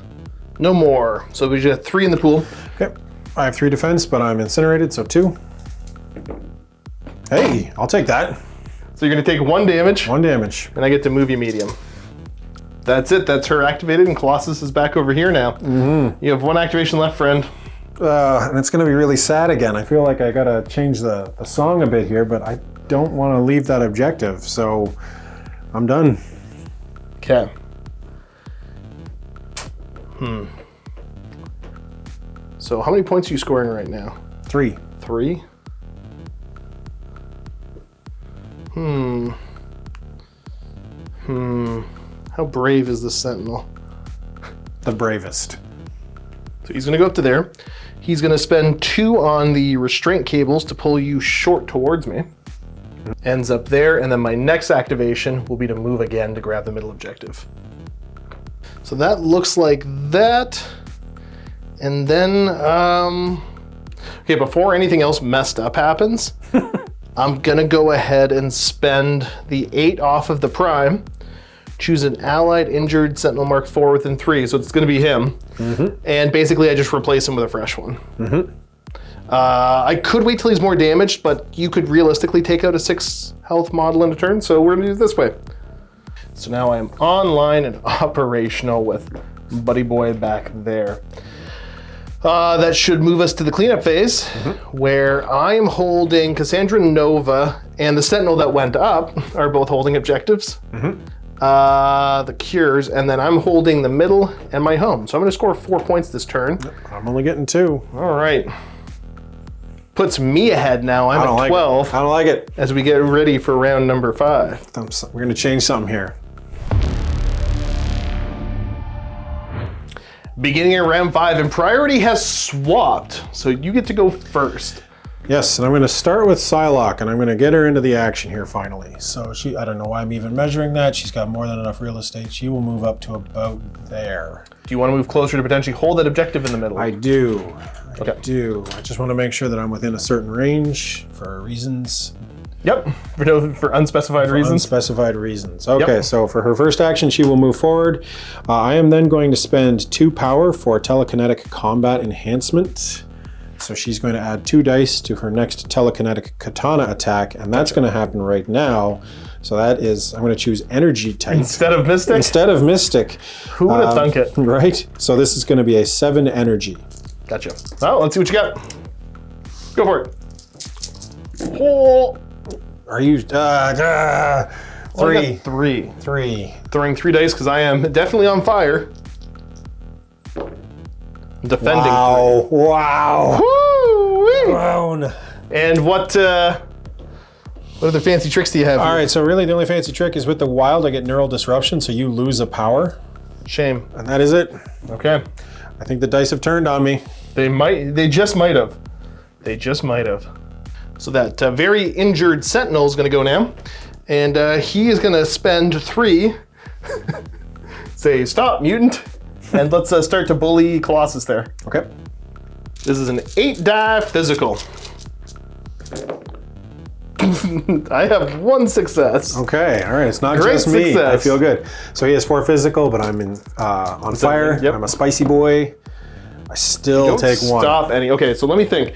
no more. So we just have 3 in the pool. Okay. I have 3 defense, but I'm incinerated, so 2. Hey, I'll take that. So you're gonna take 1 damage, 1 damage. and I get to move you medium. That's it, that's her activated, and Colossus is back over here now. You have 1 activation left, friend. And it's gonna be really sad again. I feel like I gotta change the song a bit here, but I don't wanna leave that objective, so I'm done. Okay. So how many points are you scoring right now? 3. 3? How brave is the Sentinel? The bravest. So he's going to go up to there. He's going to spend 2 on the restraint cables to pull you short towards me. Ends up there, and then my next activation will be to move again to grab the middle objective. So that looks like that. And then, okay, before anything else messed up happens, I'm gonna go ahead and spend the 8 off of the prime, choose an allied injured Sentinel Mark 4 within 3, so it's gonna be him. And basically I just replace him with a fresh one. I could wait till he's more damaged, but you could realistically take out a 6 health model in a turn, so we're gonna do it this way. So now I am online and operational with Buddy Boy back there. That should move us to the cleanup phase, where I am holding Cassandra Nova and the Sentinel that went up are both holding objectives. The cures, and then I'm holding the middle and my home. So I'm gonna score 4 points this turn. I'm only getting 2. All right. Puts me ahead now. I'm at 12. I don't like it. As we get ready for round number 5. We're gonna change something here. Beginning of round 5, and priority has swapped, so you get to go first. Yes, and I'm gonna start with Psylocke, and I'm gonna get her into the action here finally. So I don't know why I'm even measuring that. She's got more than enough real estate. She will move up to about there. Do you want to move closer to potentially hold that objective in the middle? I do. Okay. I do. I just want to make sure that I'm within a certain range for reasons. Yep, for unspecified reasons. Unspecified reasons. Okay, so for her first action, she will move forward. I am then going to spend 2 power for telekinetic combat enhancement. So she's going to add 2 dice to her next telekinetic katana attack, and that's going to happen right now. So that is, I'm going to choose energy type. Instead of mystic? Instead of mystic. Who would have thunk it? Right? So this is going to be a 7 energy. Gotcha. Well, let's see what you got. Go for it. Oh. Are you, 3. I got 3. 3. Throwing 3 dice because I am definitely on fire. Defending. Wow. 3. Wow. Woo-wee. Blown. And what other fancy tricks do you have? All right, so really the only fancy trick is with the wild, I get neural disruption, so you lose a power. Shame. And that is it. Okay. I think the dice have turned on me. They just might have. They just might have. So that very injured Sentinel is going to go now, and he is going to spend 3. Say, stop, mutant, and let's start to bully Colossus there. Okay. This is an 8-die physical. I have 1 success. Okay, all right, it's not Great just me. success. I feel good. So he has 4 physical, but I'm on fire. Yep. I'm a spicy boy. I still Don't take 1. stop any. Okay, so let me think.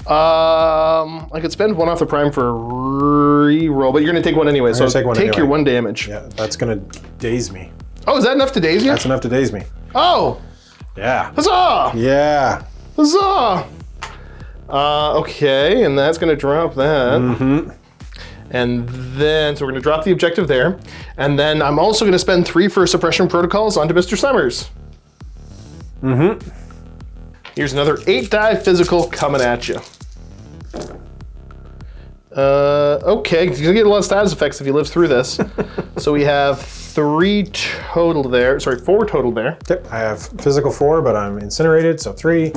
I could spend 1 off the prime for re-roll, but you're going to take 1 anyway. So take your 1 damage. Yeah, that's going to daze me. Oh, is that enough to daze you? That's enough to daze me. Oh, Yeah. huzzah! Yeah. Huzzah! Okay, and that's going to drop that. And then, so we're going to drop the objective there. And then I'm also going to spend 3 for suppression protocols onto Mr. Summers. Here's another 8-die physical coming at you. Okay, he's gonna get a lot of status effects if he lives through this. So we have 3 total there. Sorry, 4 total there. Yep, I have physical 4, but I'm incinerated, so 3.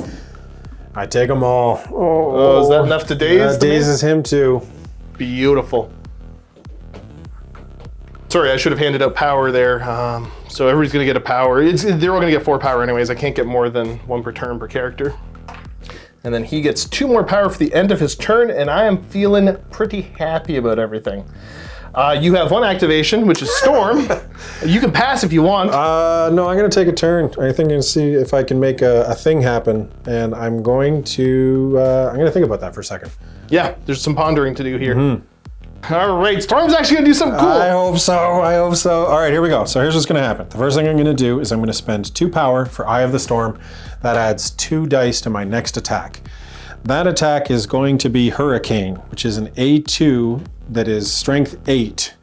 I take them all. Oh, is that enough to daze? That dazes him too. Beautiful. Sorry, I should have handed out power there. So everybody's gonna get a power. They're all gonna get 4 power anyways. I can't get more than 1 per turn per character. And then he gets 2 more power for the end of his turn, and I am feeling pretty happy about everything. You have 1 activation, which is Storm. You can pass if you want. No, I'm gonna take a turn. I think I'm gonna see if I can make a thing happen, and I'm going to, I'm gonna think about that for a second. Yeah, there's some pondering to do here. All right, Storm's actually gonna do something cool. I hope so, I hope so. All right, here we go. So here's what's gonna happen. The first thing I'm gonna do is I'm gonna spend 2 power for Eye of the Storm. That adds 2 dice to my next attack. That attack is going to be Hurricane, which is an A2 that is strength 8.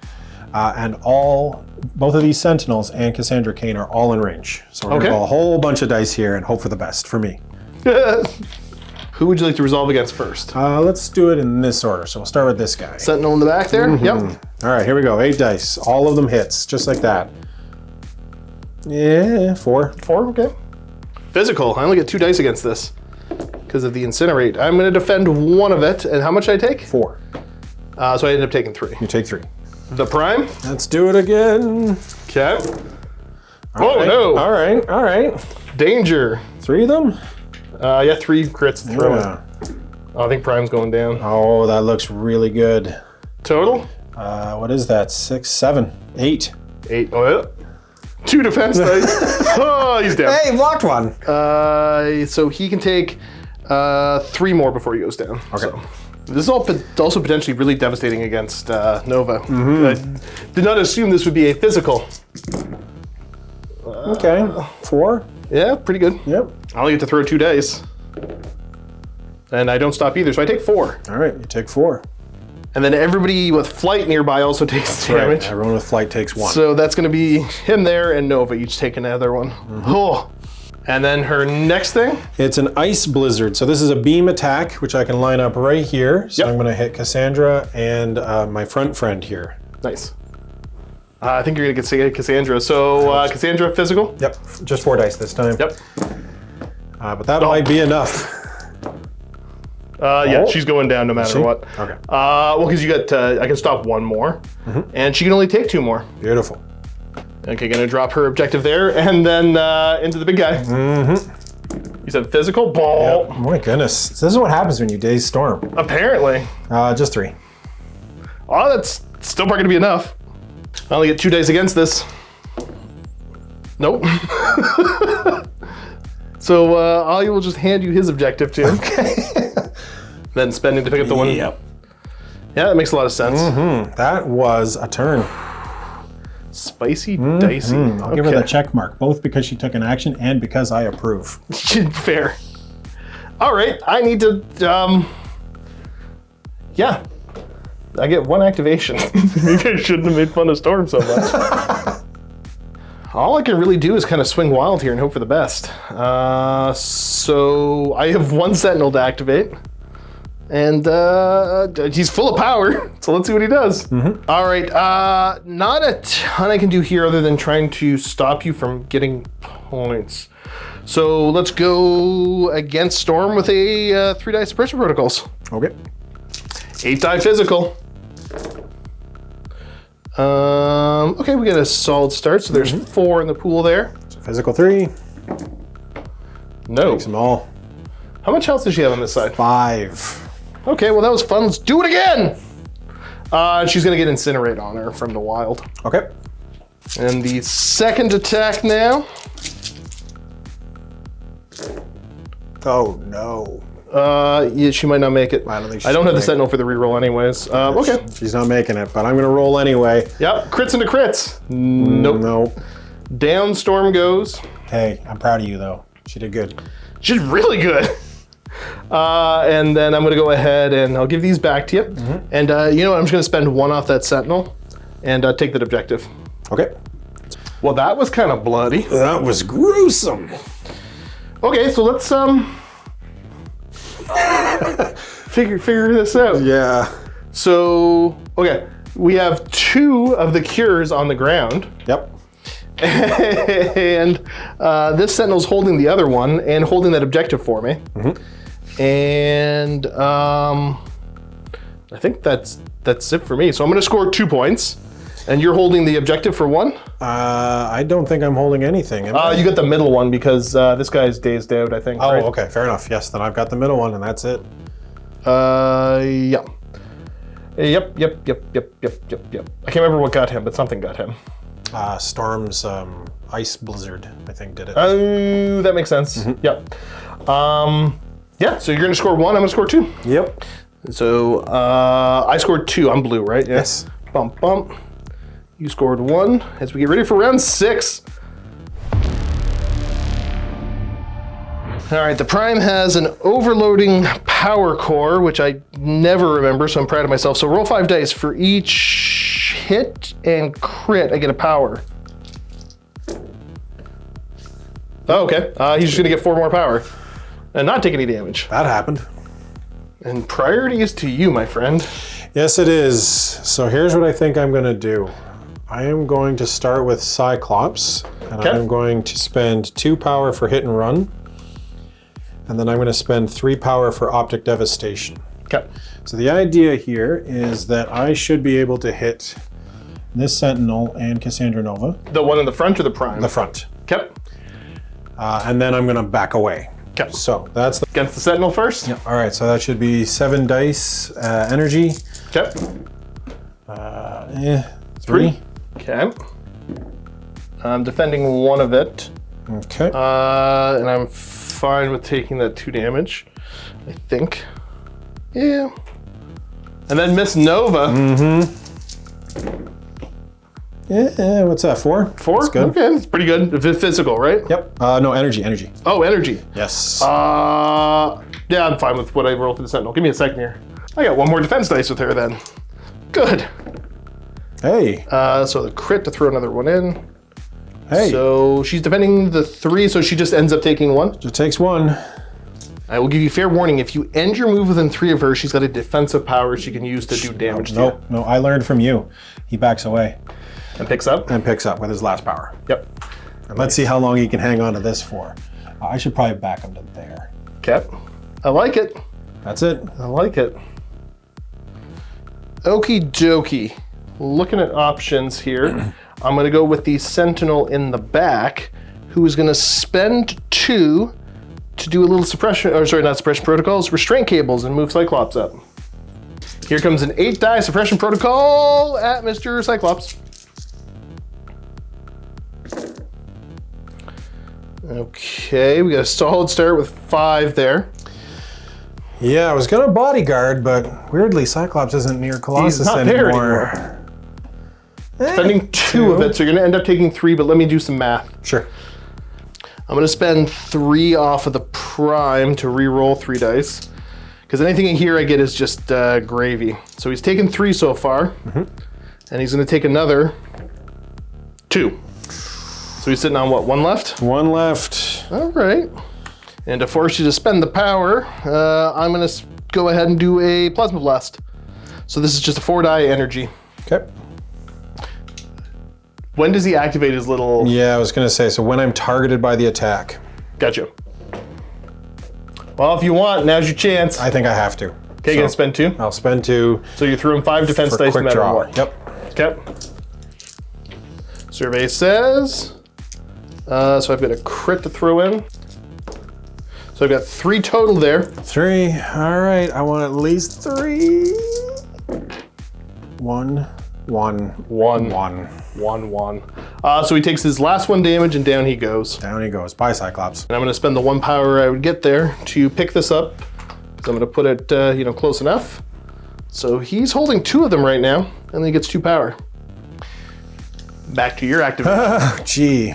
And both of these Sentinels and Cassandra Cain are all in range. So we're gonna roll a whole bunch of dice here and hope for the best for me. Who would you like to resolve against first? Let's do it in this order. So we'll start with this guy. Sentinel in the back there? Yep. All right, here we go. 8 dice. All of them hits, just like that. Yeah, 4. 4, okay. Physical. I only get 2 dice against this because of the incinerate. I'm going to defend one of it. And how much did I take? 4. So I ended up taking 3. You take 3. The prime. Let's do it again. Okay. All right. No. All right. All right. Danger. 3 of them? Yeah, 3 crits to throw Yeah. in. Oh, I think prime's going down. Oh, that looks really good. Total? What is that? 6, 7, 8. 8. Oh, yeah. 2 defense dice. Oh, he's down. Hey, blocked one. So he can take 3 more before he goes down. Okay. So this is also potentially really devastating against Nova. I did not assume this would be a physical. Okay. 4. Yeah, pretty good. Yep. I only get to throw 2 dice. And I don't stop either, so I take 4. All right, you take 4. And then everybody with flight nearby also takes damage. Right. Everyone with flight takes 1. So that's going to be him there and Nova each take another one. Oh. And then her next thing? It's an ice blizzard. So this is a beam attack, which I can line up right here. So Yep. I'm going to hit Cassandra and my front friend here. Nice. I think you're going to get Cassandra. So Cassandra, physical? Yep, just 4 dice this time. Yep. But that might be enough. Yeah, she's going down no matter what. Okay. Well, because you got, I can stop 1 more, and she can only take 2 more. Beautiful. Okay, gonna drop her objective there, and then into the big guy. You said physical? Ball. Yep. My goodness. This is what happens when you daze Storm. Apparently. Just 3. Oh, that's still probably gonna be enough. I only get 2 days against this. Nope. So I will just hand you his objective too. Okay. Then spending to pick up the one. Yep. Yeah, that makes a lot of sense. That was a turn. Spicy, dicey. I'll give her the check mark, both because she took an action and because I approve. Fair. All right, I need to, yeah. I get 1 activation. Maybe I shouldn't have made fun of Storm so much. All I can really do is kind of swing wild here and hope for the best. So I have 1 Sentinel to activate. And he's full of power, so let's see what he does. All right, not a ton I can do here other than trying to stop you from getting points. So let's go against Storm with a 3 die suppression protocols. Okay. 8 die physical. Okay, we got a solid start, so there's 4 in the pool there. So physical 3. No. Takes them all. How much health does she have on this side? 5. Okay, well that was fun. Let's do it again! She's gonna get Incinerate on her from the wild. Okay. And the second attack now. Oh no. Yeah, she might not make it. I don't think I don't have the she's Sentinel for the reroll anyways. Okay. She's not making it, but I'm gonna roll anyway. Yep, crits into crits. Nope. Nope. Down Storm goes. Hey, I'm proud of you though. She did good. She's really good. And then I'm gonna go ahead and I'll give these back to you. And you know what, I'm just gonna spend 1 off that Sentinel and take that objective. Okay. Well, that was kind of bloody. That was gruesome. Okay, so let's figure this out. Yeah. So, okay, we have 2 of the cures on the ground. Yep. And this Sentinel's holding the other one and holding that objective for me. And I think that's it for me. So I'm gonna score 2 points. And you're holding the objective for 1? I don't think I'm holding anything. You got the middle one because this guy's dazed out, I think. Oh, right? okay, fair enough. Yes, then I've got the middle one, and that's it. Yeah. Yep. I can't remember what got him, but something got him. Storm's ice blizzard, I think, did it. Oh, that makes sense. Yep. Yeah, so you're gonna score 1, I'm gonna score 2. Yep. So I scored 2, I'm blue, right? Yeah. Yes. Bump, bump. You scored 1 as we get ready for round 6. All right, the Prime has an overloading power core, which I never remember, so I'm proud of myself. So roll 5 dice. For each hit and crit, I get a power. Oh, okay. He's just gonna get 4 more power and not take any damage. That happened. And priority is to you, my friend. Yes, it is. So here's what I think I'm gonna do. I am going to start with Cyclops, and Okay. I'm going to spend 2 power for hit and run. And then I'm going to spend 3 power for Optic Devastation. Okay. So the idea here is that I should be able to hit this Sentinel and Cassandra Nova. The one in the front or the prime? The front. Okay. And then I'm going to back away. Okay. So that's the... Against the Sentinel first? Yep. All right, so that should be 7 dice energy. Okay. 3. Okay. I'm defending one of it. Okay. And I'm fine with taking that 2 damage, I think. Yeah. And then Miss Nova. Yeah, what's that, 4? 4? That's good. Okay, it's pretty good. If it's physical, right? Yep. No, energy. Oh, energy. Yes. Yeah, I'm fine with what I roll for the Sentinel. Give me a second here. I got 1 more defense dice with her then. Good. Hey. So the crit to throw another one in. Hey. So she's defending the 3, so she just ends up taking 1. Just takes 1. I will give you fair warning. If you end your move within 3 of her, she's got a defensive power she can use to do damage to you. No, I learned from you. He backs away. And picks up? And picks up with his last power. Yep. And let's see how long he can hang on to this for. I should probably back him to there. Okay. I like it. That's it. I like it. Okie dokie. Looking at options here, I'm going to go with the Sentinel in the back, who is going to spend 2 to do a little suppression, or sorry, not suppression protocols, restraint cables, and move Cyclops up. Here comes an 8-die suppression protocol at Mr. Cyclops. Okay, we got a solid start with 5 there. Yeah, I was gonna bodyguard, but weirdly, Cyclops isn't near Colossus He's not there anymore. Spending 2 of it, so you're gonna end up taking 3, but let me do some math. Sure. I'm gonna spend 3 off of the prime to re-roll 3 dice. Because anything in here I get is just gravy. So he's taken 3 so far, and he's gonna take another 2. So he's sitting on what, 1 left? 1 left. All right. And to force you to spend the power, I'm gonna go ahead and do a Plasma Blast. So this is just a 4-die energy. Okay. When does he activate his little... Yeah, I was gonna say, so when I'm targeted by the attack. Gotcha. Well, if you want, now's your chance. I think I have to. Okay, you're gonna spend 2? I'll spend 2. So you're throwing 5 defense for dice no quick matter draw. what. Yep. Okay. Survey says... so I've got a crit to throw in. So I've got 3 total there. 3. All right, I want at least 3. 1, 1, 1. 1. 1, 1. So he takes his last 1 damage and down he goes. Down he goes. Bye, Cyclops. And I'm gonna spend the 1 power I would get there to pick this up. So I'm gonna put it, close enough. So he's holding 2 of them right now, and then he gets 2 power. Back to your activation. Gee,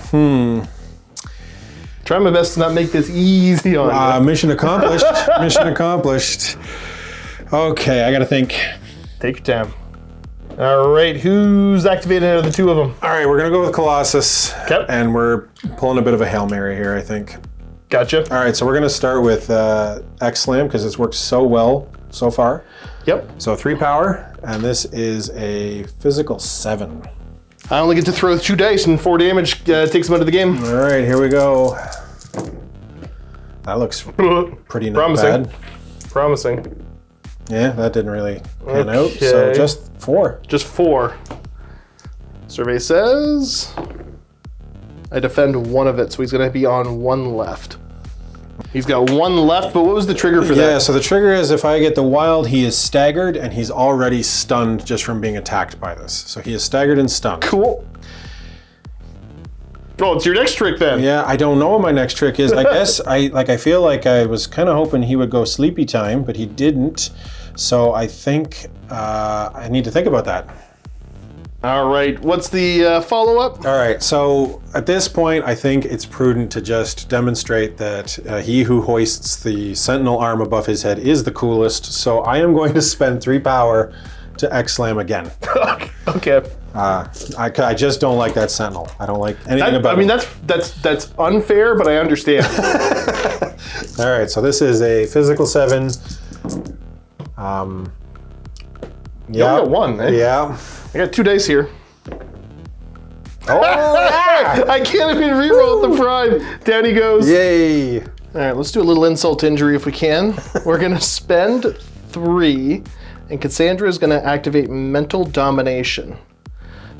Try my best to not make this easy on you. Mission accomplished. Mission accomplished. Okay, I gotta think. Take your time. All right, who's activated out of the 2 of them? All right, we're gonna go with Colossus. Okay. And we're pulling a bit of a Hail Mary here, I think. Gotcha. All right, so we're gonna start with X-Slam because it's worked so well so far. Yep. So 3 power, and this is a physical 7. I only get to throw 2 dice and 4 damage takes him out of the game. All right, here we go. That looks pretty not Promising. bad. Promising. Yeah, that didn't really pan out. So Okay. just 4. Just 4. Survey says I defend 1 of it, so he's gonna be on 1 left. He's got 1 left, but what was the trigger for that? Yeah, so the trigger is if I get the wild, he is staggered and he's already stunned just from being attacked by this. So he is staggered and stunned. Cool. Oh, it's your next trick then. Yeah, I don't know what my next trick is. I guess I feel like I was kind of hoping he would go sleepy time, but he didn't. So I think I need to think about that. All right, what's the follow-up? All right, so at this point, I think it's prudent to just demonstrate that he who hoists the Sentinel arm above his head is the coolest. So I am going to spend 3 power to X-Slam again. Okay. I just don't like that Sentinel. I don't like anything about it. I mean, that's unfair, but I understand. All right, so this is a physical 7. You only got 1, eh? Yeah. I got 2 dice here. Oh, I can't even reroll the prime. Down he goes. yay. All right, let's do a little insult to injury if we can. We're gonna spend 3, and Cassandra is gonna activate Mental Domination.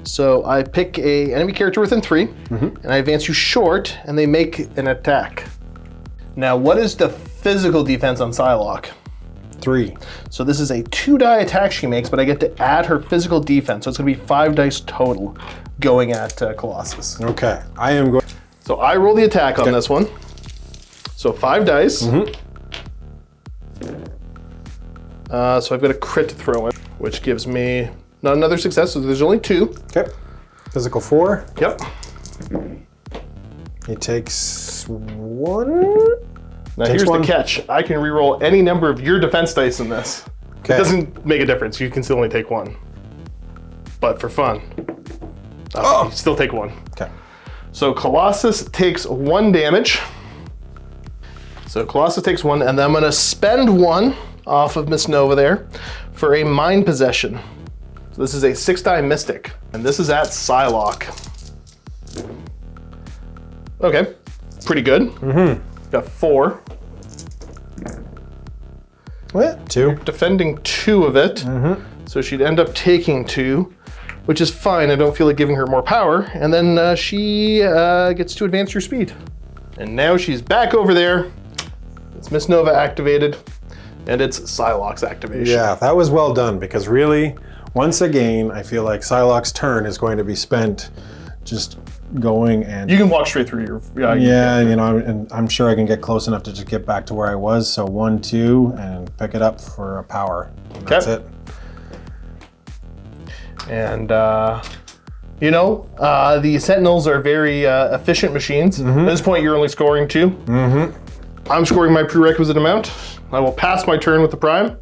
So I pick a enemy character within 3, and I advance you short, and they make an attack. Now, what is the physical defense on Psylocke? 3. So this is a 2-die attack she makes, but I get to add her physical defense. So it's gonna be 5 dice total going at Colossus. Okay, I am going. So I roll the attack on this one. So 5 dice. So I've got a crit to throw in, which gives me not another success, so there's only 2. Okay. Physical 4. Yep. He takes 1. Now here's the catch. I can reroll any number of your defense dice in this. Okay. It doesn't make a difference. You can still only take 1. But for fun, you still take 1. Okay. So Colossus takes 1 damage. So Colossus takes 1, and then I'm gonna spend 1 off of Miss Nova there for a Mind Possession. So this is a 6-die Mystic, and this is at Psylocke. Okay, pretty good. Got 4. What? 2. Defending 2 of it, so she'd end up taking 2, which is fine. I don't feel like giving her more power, and then she gets to advance her speed. And now she's back over there. It's Miss Nova activated, and it's Psylocke's activation. Yeah, that was well done, because really, once again, I feel like Psylocke's turn is going to be spent just going and... You can walk straight through your... Yeah, you know, and I'm sure I can get close enough to just get back to where I was. So 1, 2, and pick it up for a power. And that's it. And, you know, the Sentinels are very efficient machines. At this point, you're only scoring 2. I'm scoring my prerequisite amount. I will pass my turn with the prime.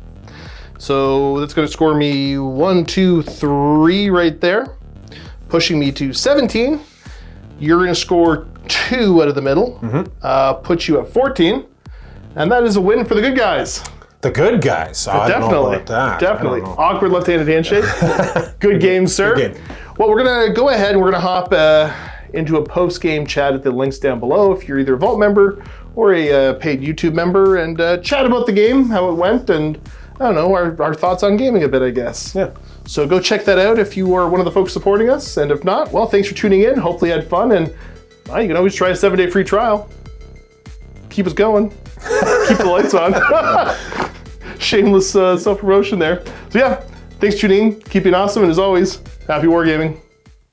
So that's going to score me 1, 2, 3 right there, pushing me to 17. You're going to score 2 out of the middle, put you at 14, and that is a win for the good guys. The good guys. Oh, Definitely. I don't know about that. Definitely. Awkward left-handed handshake. Good game, sir. Good game. Well, we're going to go ahead and we're going to hop into a post-game chat at the links down below if you're either a Vault member or a paid YouTube member, and chat about the game, how it went, and I don't know, our thoughts on gaming a bit, I guess. Yeah. So go check that out if you are one of the folks supporting us, and if not, well, thanks for tuning in. Hopefully you had fun, and you can always try a 7-day free trial. Keep us going. Keep the lights on. Shameless self-promotion there. So yeah, thanks for tuning in. Keep being awesome, and as always, happy wargaming.